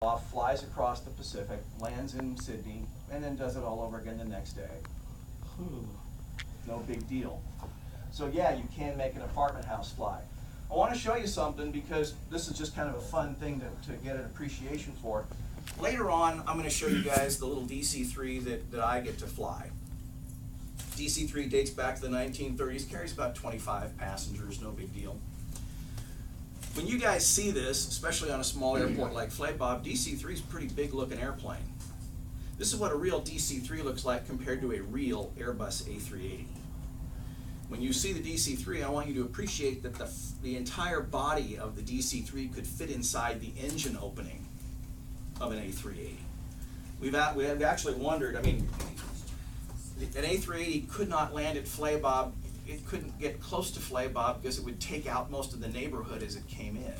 off, flies across the Pacific, lands in Sydney, and then does it all over again the next day. No big deal. So yeah, you can make an apartment house fly. I want to show you something because this is just kind of a fun thing to get an appreciation for. Later on, I'm going to show you guys the little DC-3 that I get to fly. DC-3 dates back to the 1930s, carries about 25 passengers, no big deal. When you guys see this, especially on a small airport like Flabob, DC-3 is a pretty big looking airplane. This is what a real DC-3 looks like compared to a real Airbus A380. When you see the DC-3, I want you to appreciate that the entire body of the DC-3 could fit inside the engine opening of an A380. We've actually wondered, I mean, an A380 could not land at Flabob. It couldn't get close to Flabob because it would take out most of the neighborhood as it came in.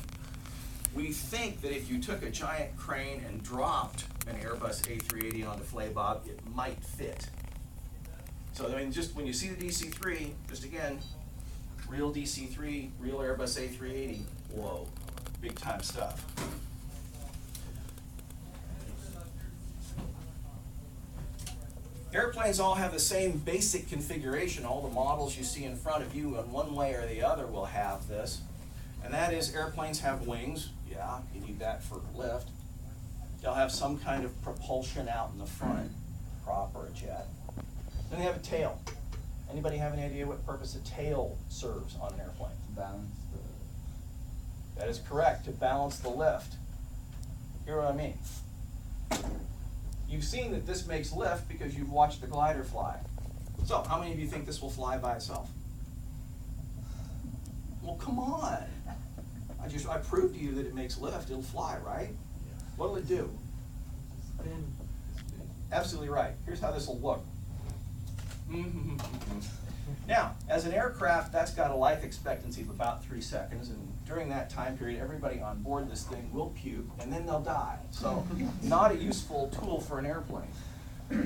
We think that if you took a giant crane and dropped an Airbus A380 onto Flabob, it might fit. So I mean, just when you see the DC-3, just again, real DC-3, real Airbus A380, whoa, big time stuff. Airplanes all have the same basic configuration. All the models you see in front of you in one way or the other will have this. And that is, airplanes have wings. Yeah, you need that for lift. They'll have some kind of propulsion out in the front, prop or a jet. Then they have a tail. Anybody have any idea what purpose a tail serves on an airplane? Balance the... That is correct, to balance the lift. Hear what I mean? You've seen that this makes lift because you've watched the glider fly. So, how many of you think this will fly by itself? Well, come on. I proved to you that it makes lift. It'll fly, right? What will it do? Spin. Absolutely right. Here's how this will look. Now, as an aircraft, that's got a life expectancy of about 3 seconds, and during that time period, everybody on board this thing will puke, and then they'll die. So, not a useful tool for an airplane.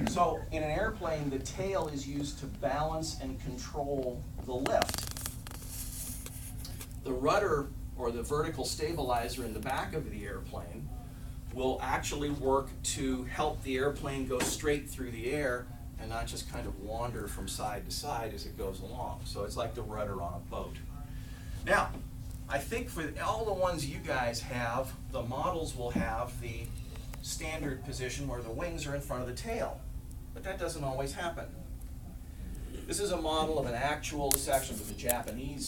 So, in an airplane, the tail is used to balance and control the lift. The rudder, or the vertical stabilizer in the back of the airplane, will actually work to help the airplane go straight through the air and not just kind of wander from side to side as it goes along. So it's like the rudder on a boat. Now, I think for all the ones you guys have, the models will have the standard position where the wings are in front of the tail. But that doesn't always happen. This is a model of this actually was a Japanese